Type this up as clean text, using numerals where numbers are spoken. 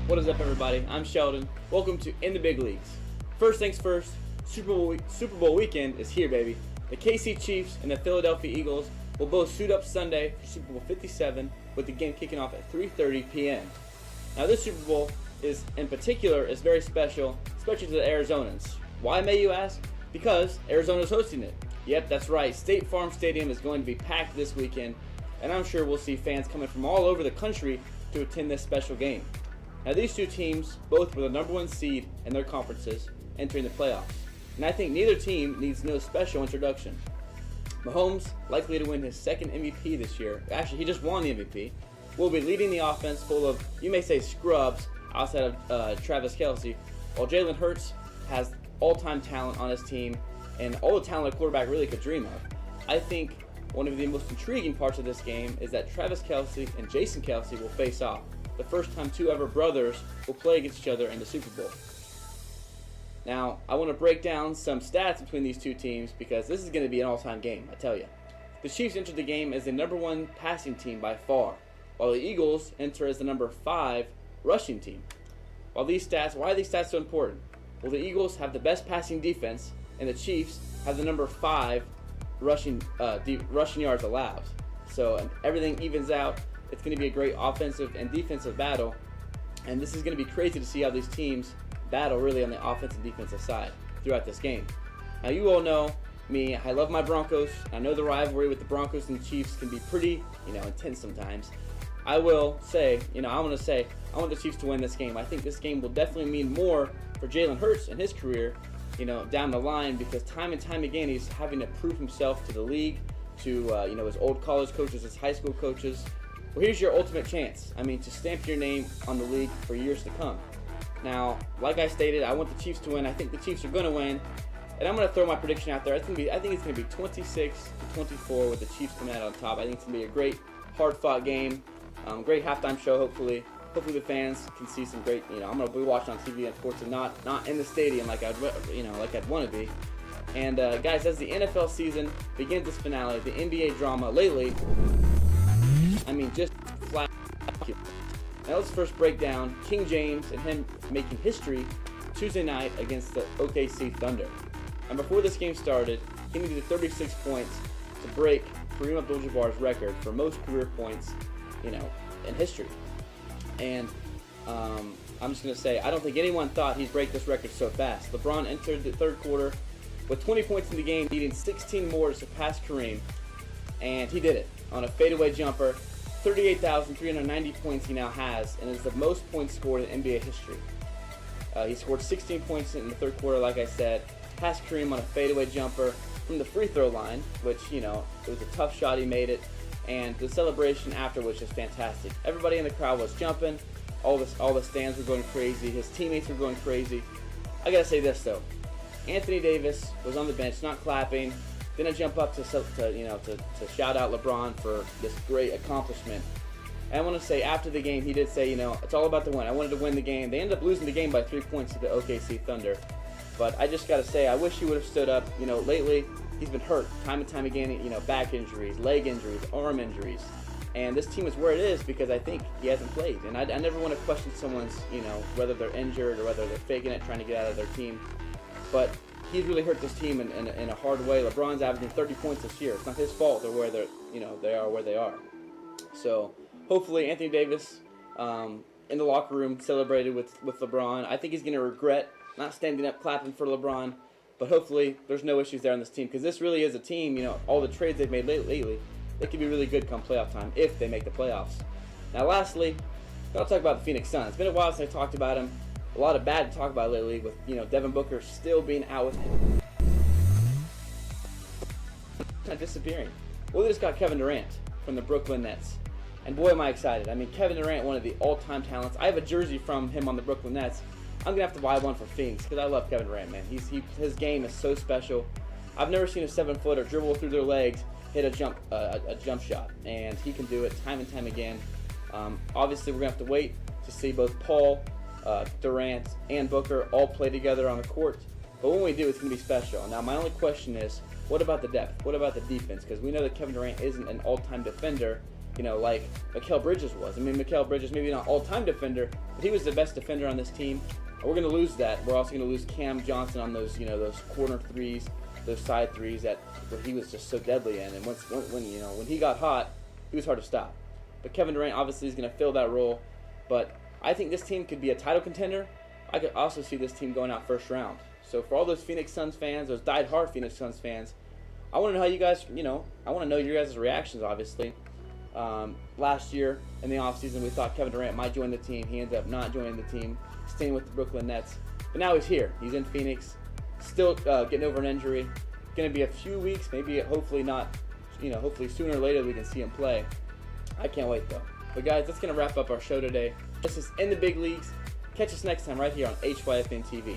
What is up, everybody? I'm Sheldon. Welcome to In the Big Leagues. First things first, Super Bowl weekend is here, baby. The KC Chiefs and the Philadelphia Eagles will both suit up Sunday for Super Bowl 57, with the game kicking off at 3:30 p.m. Now, this Super Bowl is very special, especially to the Arizonans. Why, may you ask? Because Arizona is hosting it. Yep, that's right. State Farm Stadium is going to be packed this weekend, and I'm sure we'll see fans coming from all over the country to attend this special game. Now, these two teams both were the number one seed in their conferences entering the playoffs, and I think neither team needs no special introduction. Mahomes, likely to win his second MVP this year, actually he just won the MVP, will be leading the offense full of, you may say, scrubs outside of Travis Kelce, while Jalen Hurts has all-time talent on his team and all the talent a quarterback really could dream of. I think one of the most intriguing parts of this game is that Travis Kelce and Jason Kelce will face off. The first time two ever brothers will play against each other in the Super Bowl. Now, I want to break down some stats between these two teams because this is going to be an all-time game, I tell you. The Chiefs entered the game as the number one passing team by far, while the Eagles enter as the number 5 rushing team. Why are these stats so important? Well, the Eagles have the best passing defense, and the Chiefs have the number 5 rushing yards allowed. So everything evens out. It's going to be a great offensive and defensive battle, and this is going to be crazy to see how these teams battle really on the offensive and defensive side throughout this game. Now, you all know me, I love my Broncos. I know the rivalry with the Broncos and the Chiefs can be pretty, intense sometimes. I want the Chiefs to win this game. I think this game will definitely mean more for Jalen Hurts in his career, down the line, because time and time again he's having to prove himself to the league, to his old college coaches, his high school coaches. Well, here's your ultimate chance. to stamp your name on the league for years to come. Now, like I stated, I want the Chiefs to win. I think the Chiefs are going to win, and I'm going to throw my prediction out there. I think it's going to be 26-24 with the Chiefs coming out on top. I think it's going to be a great, hard-fought game, great halftime show. Hopefully the fans can see some great. I'm going to be watching on TV, of course, and not in the stadium like I'd want to be. And guys, as the NFL season begins its finale, the NBA drama lately, just flat. Now let's first break down King James and him making history Tuesday night against the OKC Thunder. And before this game started, he needed 36 points to break Kareem Abdul-Jabbar's record for most career points, in history. And I'm just going to say, I don't think anyone thought he'd break this record so fast. LeBron entered the third quarter with 20 points in the game, needing 16 more to surpass Kareem, and he did it on a fadeaway jumper. 38,390 points he now has, and is the most points scored in NBA history. He scored 16 points in the third quarter, like I said, passed Kareem on a fadeaway jumper from the free throw line, which, it was a tough shot, he made it, and the celebration after was just fantastic. Everybody in the crowd was jumping, all the stands were going crazy, his teammates were going crazy. I gotta say this though, Anthony Davis was on the bench, not clapping. Didn't jump up to shout out LeBron for this great accomplishment. And I want to say after the game, he did say, it's all about the win. I wanted to win the game. They ended up losing the game by 3 points to the OKC Thunder. But I just got to say, I wish he would have stood up. Lately, he's been hurt time and time again, back injuries, leg injuries, arm injuries. And this team is where it is because I think he hasn't played. And I never want to question someone's, whether they're injured or whether they're faking it, trying to get out of their team. But he's really hurt this team in a hard way. LeBron's averaging 30 points this year. It's not his fault they're where they are where they are. So hopefully Anthony Davis in the locker room celebrated with LeBron. I think he's going to regret not standing up clapping for LeBron, but hopefully there's no issues there on this team because this really is a team, all the trades they've made lately, they can be really good come playoff time if they make the playoffs. Now lastly, I'll talk about the Phoenix Suns. It's been a while since I talked about him. A lot of bad to talk about lately with, Devin Booker still being out with him. Not disappearing. Well, we just got Kevin Durant from the Brooklyn Nets. And boy, am I excited. Kevin Durant, one of the all-time talents. I have a jersey from him on the Brooklyn Nets. I'm going to have to buy one for Phoenix because I love Kevin Durant, man. His game is so special. I've never seen a 7-footer dribble through their legs, hit a jump shot. And he can do it time and time again. Obviously, we're going to have to wait to see both Paul, Durant, and Booker all play together on the court. But when we do, it's going to be special. Now, my only question is, what about the depth? What about the defense? Because we know that Kevin Durant isn't an all-time defender, like Mikal Bridges was. I mean, Mikal Bridges, maybe not all-time defender, but he was the best defender on this team. And we're going to lose that. We're also going to lose Cam Johnson on those, those corner threes, those side threes where he was just so deadly in. And when he got hot, he was hard to stop. But Kevin Durant obviously is going to fill that role. But I think this team could be a title contender. I could also see this team going out first round. So for all those Phoenix Suns fans, those die-hard Phoenix Suns fans, I want to know how you guys, I want to know your guys' reactions, obviously. Last year in the offseason, we thought Kevin Durant might join the team. He ended up not joining the team, staying with the Brooklyn Nets. But now he's here. He's in Phoenix, still getting over an injury. Going to be a few weeks, maybe hopefully not, hopefully sooner or later we can see him play. I can't wait, though. But guys, that's going to wrap up our show today. This is In the Big Leagues. Catch us next time right here on hyfntv.